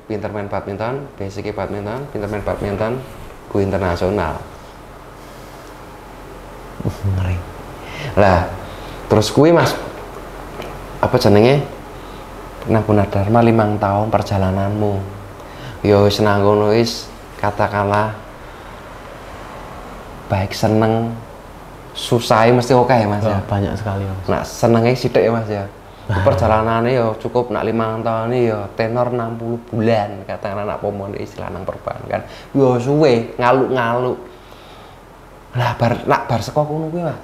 Speaker 1: pinter main badminton, basic badminton, pinter main badminton, go internasional. Ngeri. Lah, terus kuwi Mas apa jenenge? Nang Gunadarma 5 tahun perjalananmu. Yo wis nang kono wis katakanlah baik seneng susah mesti oke ya Mas ya.
Speaker 2: Banyak sekali Mas.
Speaker 1: Nah senengnya sithik ya Mas ya. Perjalanannya ya cukup nak 5 tahun ya tenor 60 bulan katakanlah nak pomone istilah nang perbankan. Yo suwe ngaluk-ngaluk. Lah bar saka kono kuwi Mas.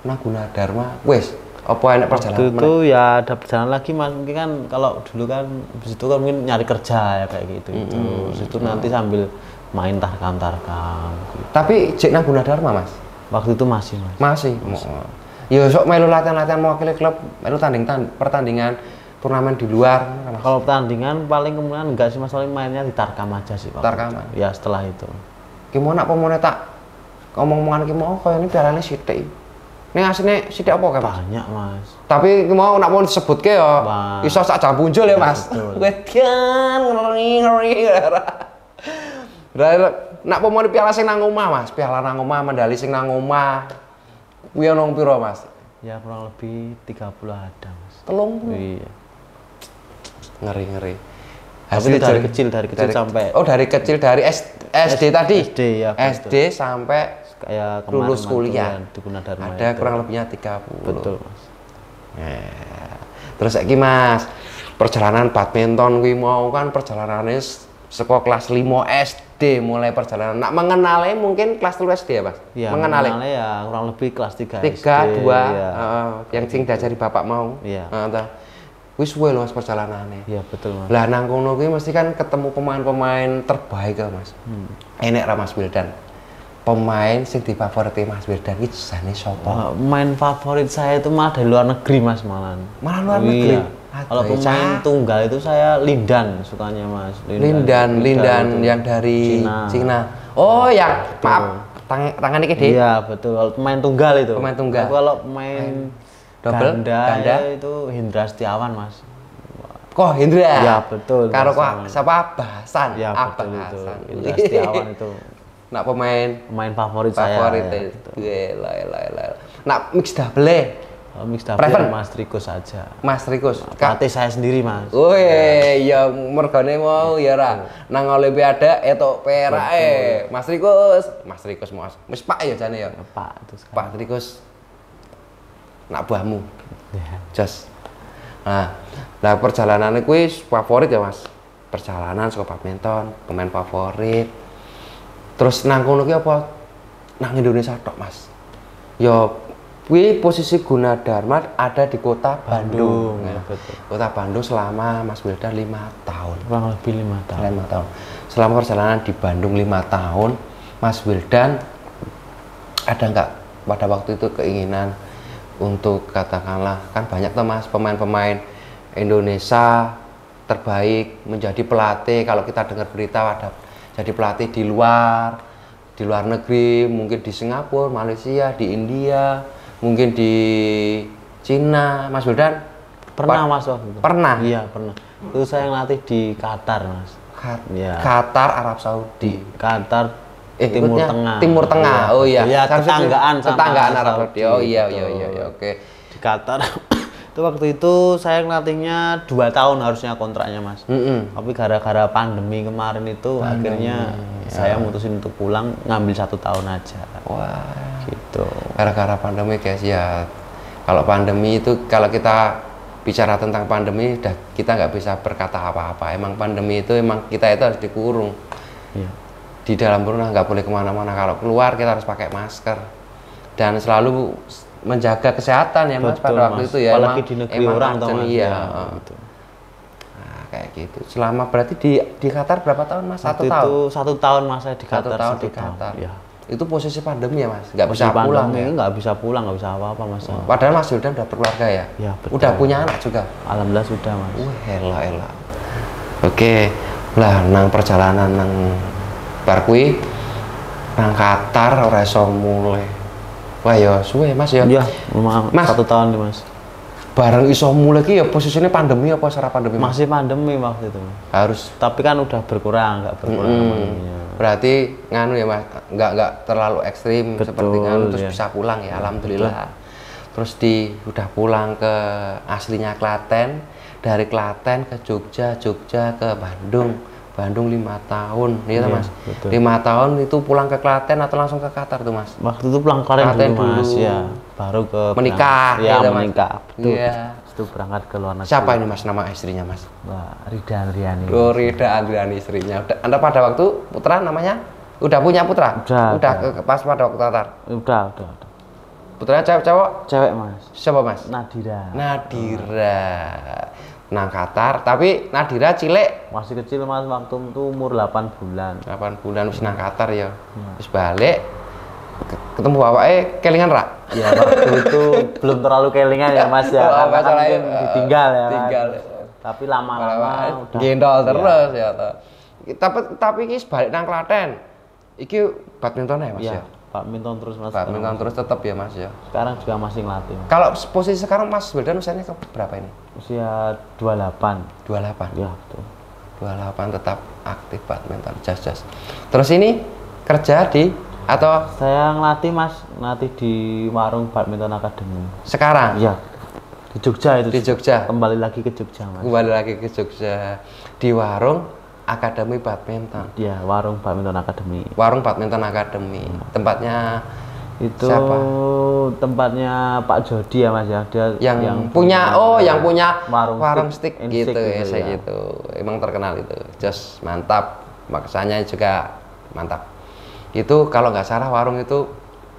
Speaker 1: Nang Gunadarma wis apa enak perjalanan
Speaker 2: Itu ya ada perjalanan lagi Mas. Mungkin kan kalau dulu kan habis itu kan mungkin nyari kerja ya kayak gitu. Terus itu nanti sambil main tarkam. Gitu.
Speaker 1: Tapi jek nang Gunadarma Mas.
Speaker 2: Waktu itu masih Mas.
Speaker 1: Masih. Ya sok melu latihan-latihan mewakili klub, melu pertandingan turnamen di luar. Mas.
Speaker 2: Kalau pertandingan paling kemudian enggak sih Mas, paling mainnya di tarkam aja sih Pak.
Speaker 1: Tarkaman.
Speaker 2: Ya setelah itu.
Speaker 1: Gimana pomone tak ngomong-ngomongan ki mau kaya ini pialane sithik. Ning asline sithik apa kae Mas?
Speaker 2: Banyak Mas.
Speaker 1: Tapi ki mau nak mau disebutke ya
Speaker 2: Wah.
Speaker 1: iso sak jam punjul ya Mas.
Speaker 2: Betul.
Speaker 1: Wedian ngeri. Nak pomone piala sing nang omah Mas, piala nang omah, medali sing nang omah. Kuwi ono piro Mas?
Speaker 2: Ya kurang lebih 30 ada Mas.
Speaker 1: 30.
Speaker 2: Iya.
Speaker 1: Ngeri.
Speaker 2: Tapi itu dari kecil sampai
Speaker 1: Oh, dari kecil dari SD tadi.
Speaker 2: SD ya.
Speaker 1: SD sampai
Speaker 2: Kayak kemarin
Speaker 1: lulus kuliah.
Speaker 2: di Gunadarma.
Speaker 1: Ada
Speaker 2: itu.
Speaker 1: kurang lebihnya 30.
Speaker 2: Betul Mas.
Speaker 1: Nah, terus saiki Mas, perjalanan badminton kuwi mau kan perjalanannya saka kelas 5 SD mulai perjalanan. Nak mengenalnya mungkin kelas 3 SD ya, Mas?
Speaker 2: Ya,
Speaker 1: mengenalnya
Speaker 2: ya kurang lebih kelas 3
Speaker 1: 3,
Speaker 2: SD.
Speaker 1: 2,
Speaker 2: Ya.
Speaker 1: yang sing diajari bapak mau.
Speaker 2: Iya.
Speaker 1: Wis suwe lho Mas perjalanannya.
Speaker 2: Iya, betul Mas.
Speaker 1: Lah nang kono kuwi mesti kan ketemu pemain-pemain terbaik ya, Mas. Enek ra Mas Wildan. Pemain sing difavoriti Mas Wildan iki jane sapa?
Speaker 2: Main favorit saya itu malah dari luar negeri Mas malah.
Speaker 1: Malah luar negeri.
Speaker 2: Iya. Kalau pemain tunggal itu saya Lindan sukanya Mas.
Speaker 1: Lindan
Speaker 2: itu.
Speaker 1: yang dari
Speaker 2: Cina.
Speaker 1: Cina. Oh, yang maaf tangan iki, Dik.
Speaker 2: Iya, betul. Kalau pemain tunggal itu.
Speaker 1: Pemain tunggal.
Speaker 2: Tapi kalau pemain
Speaker 1: Double,
Speaker 2: ganda
Speaker 1: ganda.
Speaker 2: itu Hendra Setiawan Mas.
Speaker 1: Kok Hendra?
Speaker 2: Iya, betul.
Speaker 1: Karo
Speaker 2: Mas.
Speaker 1: kok siapa Bahasan?
Speaker 2: Iya,
Speaker 1: Abah
Speaker 2: betul itu.
Speaker 1: Hasan.
Speaker 2: Hendra Setiawan itu
Speaker 1: Nak pemain
Speaker 2: pemain favorit saya.
Speaker 1: favorit
Speaker 2: ya,
Speaker 1: itu.
Speaker 2: gitu.
Speaker 1: Gila. Nak mix double
Speaker 2: Kalau mix double
Speaker 1: Prefer?
Speaker 2: Mas Triko saja.
Speaker 1: Mas Rikus.
Speaker 2: Pelatih saya sendiri Mas.
Speaker 1: Woi, ya mergane mau ya ra. Nang olimpiade etok perak Mas Rikus. Mas Rikus Mas. Wis Pak ya jane ya.
Speaker 2: Pak itu sekarang.
Speaker 1: Pak Rikus. Nak buahmu.
Speaker 2: Ya.
Speaker 1: Jos. Nah, lah perjalanannya kuwi favorit ya Mas. Perjalanan saka badminton, pemain favorit. Terus nang kono ki apa? Nang Indonesia tok Mas. Ya Kuwi posisi Gunadarma ada di kota Bandung.
Speaker 2: Ya,
Speaker 1: Nah,
Speaker 2: betul.
Speaker 1: kota Bandung selama Mas Wildan 5 tahun.
Speaker 2: Kurang lebih 5 tahun.
Speaker 1: 5 tahun. Selama perjalanan di Bandung 5 tahun, Mas Wildan ada nggak pada waktu itu keinginan untuk katakanlah kan banyak tuh Mas pemain-pemain Indonesia terbaik menjadi pelatih, kalau kita dengar berita ada jadi pelatih di luar negeri, mungkin di Singapura, Malaysia, di India, mungkin di Cina. Mas Wildan
Speaker 2: Pernah Mas waktu itu.
Speaker 1: pernah
Speaker 2: Iya, pernah. Itu saya ngelatih di Qatar, Mas. Ya.
Speaker 1: Qatar, Arab Saudi,
Speaker 2: Qatar, Timur
Speaker 1: ikutnya
Speaker 2: Tengah.
Speaker 1: Timur Tengah.
Speaker 2: Iya.
Speaker 1: Oh iya.
Speaker 2: Iya,
Speaker 1: Seharusnya
Speaker 2: tetanggaan sama
Speaker 1: tetanggaan Arab
Speaker 2: Saudi,
Speaker 1: Saudi. Oh iya
Speaker 2: gitu.
Speaker 1: iya oke.
Speaker 2: Di Qatar. Itu waktu itu saya ngelatihnya 2 tahun harusnya kontraknya, Mas. Tapi gara-gara pandemi kemarin itu akhirnya saya mutusin untuk pulang, ngambil 1 tahun aja.
Speaker 1: Wah,
Speaker 2: Gitu.
Speaker 1: gara-gara pandemi guys ya. Kalau pandemi itu, kalau kita bicara tentang pandemi, kita nggak bisa berkata apa-apa. Emang pandemi itu emang kita itu harus dikurung.
Speaker 2: Iya.
Speaker 1: Di dalam rumah nggak boleh kemana-mana. Kalau keluar kita harus pakai masker dan selalu menjaga kesehatan ya Mas.
Speaker 2: Betul,
Speaker 1: pada waktu
Speaker 2: Mas.
Speaker 1: itu ya.
Speaker 2: Apalagi di negeri orang
Speaker 1: urgent,
Speaker 2: Mas.
Speaker 1: iya.
Speaker 2: Ya, gitu.
Speaker 1: Nah, kayak gitu. Selama berarti di Qatar berapa tahun Mas?
Speaker 2: Waktu
Speaker 1: 1 tahun.
Speaker 2: itu 1 tahun Mas saya di
Speaker 1: 1
Speaker 2: Qatar.
Speaker 1: tahun
Speaker 2: 1
Speaker 1: di Qatar.
Speaker 2: Ya.
Speaker 1: Itu posisi pandemi ya Mas. Nggak bisa
Speaker 2: Posisi
Speaker 1: pulang
Speaker 2: pandemi,
Speaker 1: ya.
Speaker 2: nggak bisa pulang, nggak bisa apa-apa Mas.
Speaker 1: Padahal Mas Wildan udah berkeluarga ya.
Speaker 2: Ya, betul.
Speaker 1: Udah punya anak juga.
Speaker 2: Alhamdulillah sudah Mas.
Speaker 1: Elah. Oke, lah nang perjalanan nang bar kuwi nang Qatar ora iso mulai. Wah ya suwe Mas ya.
Speaker 2: Iya, memang
Speaker 1: Mas.
Speaker 2: 1 tahun nih Mas.
Speaker 1: Bareng iso mulai ki ya posisinya pandemi apa secara pandemi Mas?
Speaker 2: Masih pandemi waktu itu.
Speaker 1: Harus.
Speaker 2: Tapi kan udah berkurang, nggak berkurang pandeminya.
Speaker 1: Berarti nganu ya Mas, nggak terlalu ekstrim
Speaker 2: Betul,
Speaker 1: seperti nganu terus
Speaker 2: ya.
Speaker 1: bisa pulang ya, alhamdulillah. Terus udah pulang ke aslinya Klaten, dari Klaten ke Jogja ke Bandung 5 tahun, iya
Speaker 2: Iya,
Speaker 1: Mas.
Speaker 2: betul.
Speaker 1: 5 tahun itu pulang ke Klaten atau langsung ke Qatar tuh Mas?
Speaker 2: Waktu itu pulang Klaten
Speaker 1: Klaten
Speaker 2: dulu Mas,
Speaker 1: dulu.
Speaker 2: ya. Baru ke
Speaker 1: Menikah,
Speaker 2: Iya,
Speaker 1: gitu, Mas.
Speaker 2: menikah. Betul.
Speaker 1: Iya.
Speaker 2: Itu berangkat ke luar negeri.
Speaker 1: Siapa ini Mas nama istrinya Mas?
Speaker 2: Wah, Rida Andriani.
Speaker 1: Rida Andriani istrinya. Anda pada waktu putra namanya? Udah punya putra?
Speaker 2: Udah.
Speaker 1: Pas pada waktu Qatar.
Speaker 2: Udah.
Speaker 1: Putranya cewek cowok?
Speaker 2: Cewek Mas.
Speaker 1: Siapa Mas?
Speaker 2: Nadira.
Speaker 1: Nadira. Nang Qatar, tapi Nadira cilik
Speaker 2: Masih kecil Mas, waktu itu umur 8 bulan.
Speaker 1: 8 bulan wis nang Qatar ya. Terus balik ketemu bapaknya kelingan rak.
Speaker 2: Ya waktu itu belum terlalu kelingan ya Mas ya.
Speaker 1: Oh,
Speaker 2: Karena kan
Speaker 1: masalahnya,
Speaker 2: mungkin ditinggal ya. Kan.
Speaker 1: tinggal.
Speaker 2: Tapi lama-lama udah
Speaker 1: Gendol terus ya toh. Tapi iki balik nang Klaten. Iki badminton ya Mas ya.
Speaker 2: ya. Badminton terus Mas.
Speaker 1: Badminton terus tetap ya Mas ya.
Speaker 2: Sekarang juga masih ngelatih. Mas.
Speaker 1: Kalau posisi sekarang Mas Wildan usianya ke berapa ini?
Speaker 2: Usia 28.
Speaker 1: 28.
Speaker 2: Ya, betul.
Speaker 1: 28 tetap aktif badminton. Jas. Terus ini kerja di atau
Speaker 2: Saya ngelatih Mas, ngelatih di warung badminton academy.
Speaker 1: sekarang?
Speaker 2: Iya. Di Jogja itu.
Speaker 1: Di Jogja.
Speaker 2: Kembali lagi ke Jogja Mas.
Speaker 1: Kembali lagi ke Jogja di warung Akademi Badminton.
Speaker 2: Iya, warung badminton academy.
Speaker 1: Warung Badminton Academy. Tempatnya
Speaker 2: Itu
Speaker 1: siapa?
Speaker 2: tempatnya Pak Jody ya Mas ya. Dia
Speaker 1: yang punya warung stick
Speaker 2: and
Speaker 1: gitu
Speaker 2: stick
Speaker 1: ya,
Speaker 2: gitu
Speaker 1: saya
Speaker 2: ya.
Speaker 1: gitu. Emang terkenal itu. Just mantap. Maksanya juga mantap. Itu kalau nggak salah warung itu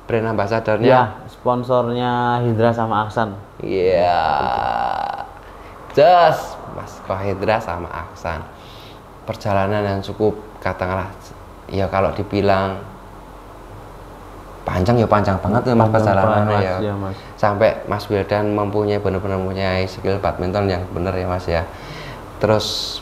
Speaker 1: brand ambassadornya.
Speaker 2: Ya, sponsornya Hindra sama Aksan.
Speaker 1: Iya. Just Mas Kohedra sama Aksan. Perjalanan yang cukup katakanlah ya kalau dibilang panjang ya panjang banget tuh Mas perjalanannya ya.
Speaker 2: Ya, Mas.
Speaker 1: Sampai Mas Wildan benar-benar mempunyai skill badminton yang benar ya Mas ya. Terus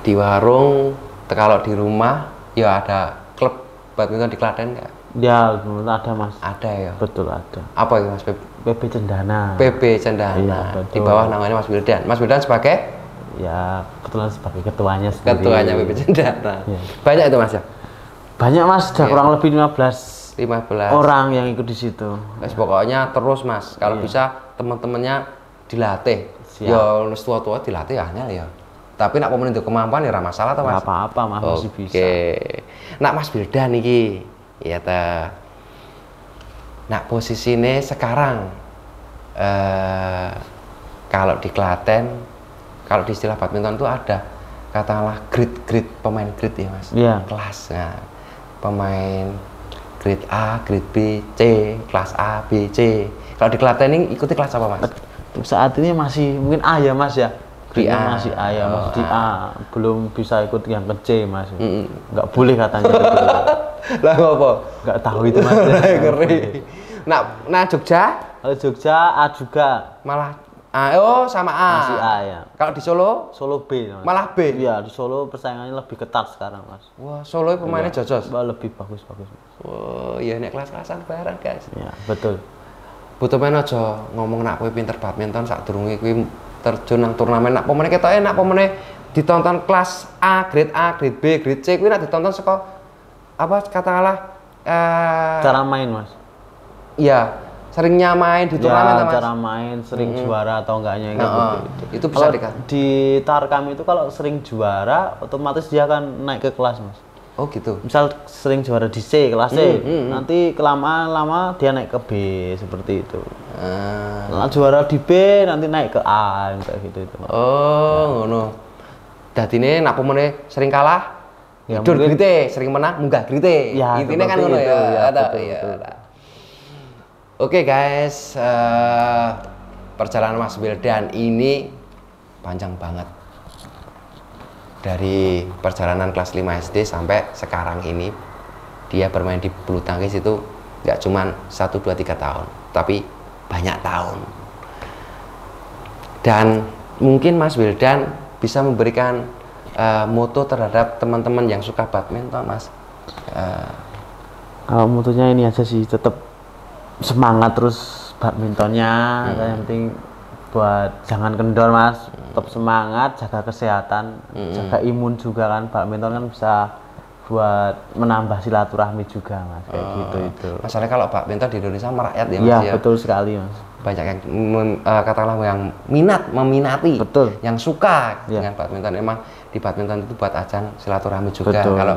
Speaker 1: di warung, kalau di rumah ya ada klub badminton di Klaten nggak?
Speaker 2: Ya, ada Mas.
Speaker 1: Ada ya.
Speaker 2: Betul ada.
Speaker 1: Apa itu Mas?
Speaker 2: PB Cendana.
Speaker 1: PB Cendana.
Speaker 2: Iya, betul.
Speaker 1: Di bawah namanya Mas Wildan. Mas Wildan sebagai
Speaker 2: Ya, kebetulan sebagai ketuanya sendiri.
Speaker 1: ketuanya PB Cendana.
Speaker 2: Iya.
Speaker 1: Banyak itu Mas ya?
Speaker 2: Banyak Mas, sudah
Speaker 1: Iya.
Speaker 2: kurang lebih 15
Speaker 1: 15
Speaker 2: orang yang ikut di situ.
Speaker 1: Wes pokoknya terus Mas, kalau
Speaker 2: Iya.
Speaker 1: bisa teman-temannya dilatih.
Speaker 2: Siap.
Speaker 1: Ya wis tua-tua dilatih hanya ya. Tapi nak pemenuh kemampuan ya ora masalah toh
Speaker 2: Nggak
Speaker 1: Mas.
Speaker 2: apa-apa Mas, masih bisa.
Speaker 1: Oke. Nak Mas Wildan iki, ya ta. Nak posisine sekarang kalau di Klaten, kalau di istilah badminton itu ada katakanlah grade pemain grade ya Mas.
Speaker 2: Iya.
Speaker 1: Kelas. Nah, pemain grade A, grade B, C, kelas A, B, C. Kalau di Klaten ini ikuti kelas apa Mas?
Speaker 2: Saat ini masih mungkin A ya Mas ya.
Speaker 1: Di A.
Speaker 2: Masih A ya Mas, di A. Belum bisa ikut yang ke C Mas. Nggak boleh katanya.
Speaker 1: Lah ngopo?
Speaker 2: Nggak tahu itu Mas.
Speaker 1: Ngeri. Nah Jogja?
Speaker 2: Kalau Jogja A juga.
Speaker 1: Malah A, oh sama A.
Speaker 2: Masih A ya.
Speaker 1: Kalau di Solo?
Speaker 2: Solo B Mas.
Speaker 1: Malah B?
Speaker 2: Iya, di Solo persaingannya lebih ketat sekarang Mas.
Speaker 1: Wah, Solo pemainnya jojos?
Speaker 2: Lebih bagus.
Speaker 1: Oh iya, ini kelas-kelasan bareng guys.
Speaker 2: Iya, betul.
Speaker 1: Butuh main aja ngomong nak kowe pinter badminton sadurunge kowe terjun nang turnamen nak pemene ketoke nak pemene ditonton kelas A, grade B, grade C kuwi nak ditonton saka apa katakanlah
Speaker 2: Cara main Mas.
Speaker 1: Iya, seringnya main di turnamen Mas.
Speaker 2: Cara main sering juara atau enggaknya gitu.
Speaker 1: Itu bisa
Speaker 2: di Tarkam itu kalau sering juara otomatis dia akan naik ke kelas Mas.
Speaker 1: Oh gitu.
Speaker 2: Misal sering juara di C, kelas C, nanti kelamaan-lama dia naik ke B seperti itu. Nah, juara di B nanti naik ke A kayak gitu itu.
Speaker 1: Oh, ngono. Dadine nak pemene sering kalah,
Speaker 2: ya,
Speaker 1: tidur grite, sering menang munggah grite.
Speaker 2: Ya,
Speaker 1: intinya kan ngono ya.
Speaker 2: Betul.
Speaker 1: Oke guys, perjalanan Mas Wildan ini panjang banget. Dari perjalanan kelas 5 SD sampai sekarang ini dia bermain di bulu tangkis itu nggak cuma 1, 2, 3 tahun, tapi banyak tahun. Dan mungkin Mas Wildan bisa memberikan moto terhadap teman-teman yang suka badminton Mas.
Speaker 2: Kalau motonya ini aja sih, tetap semangat terus badmintonnya, yang penting buat jangan kendor Mas, tetap semangat, jaga kesehatan, jaga imun juga kan. Badminton kan bisa buat menambah silaturahmi juga Mas, kayak gitu itu.
Speaker 1: Masalahnya kalau badminton di Indonesia merakyat ya Mas
Speaker 2: ya.
Speaker 1: ya.
Speaker 2: Betul sekali Mas.
Speaker 1: Banyak yang katakanlah yang meminati,
Speaker 2: betul,
Speaker 1: yang suka dengan badminton. Emang di badminton itu buat ajang silaturahmi juga.
Speaker 2: Betul,
Speaker 1: kalau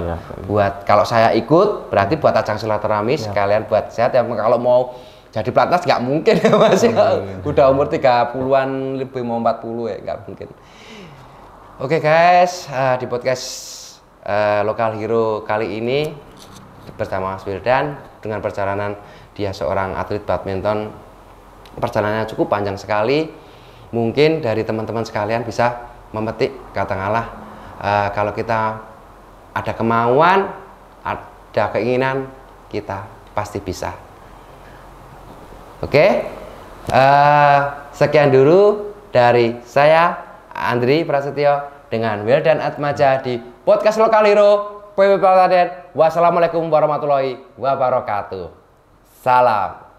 Speaker 1: kalau saya ikut berarti buat ajang silaturahmi sekalian buat sehat ya. Kalau mau jadi pelatnas nggak mungkin ya Mas. Udah umur 30-an lebih mau 40 ya nggak mungkin. Oke guys, di podcast Lokal Hero kali ini bersama Mas Wildan dengan perjalanan dia seorang atlet badminton. Perjalanannya cukup panjang sekali. Mungkin dari teman-teman sekalian bisa memetik katakanlah kalau kita ada kemauan, ada keinginan, kita pasti bisa. Oke, sekian dulu dari saya Andri Prasetyo dengan Wildan Atmaja di podcast Lokal Hero PW Klaten. Wassalamualaikum warahmatullahi wabarakatuh. Salam.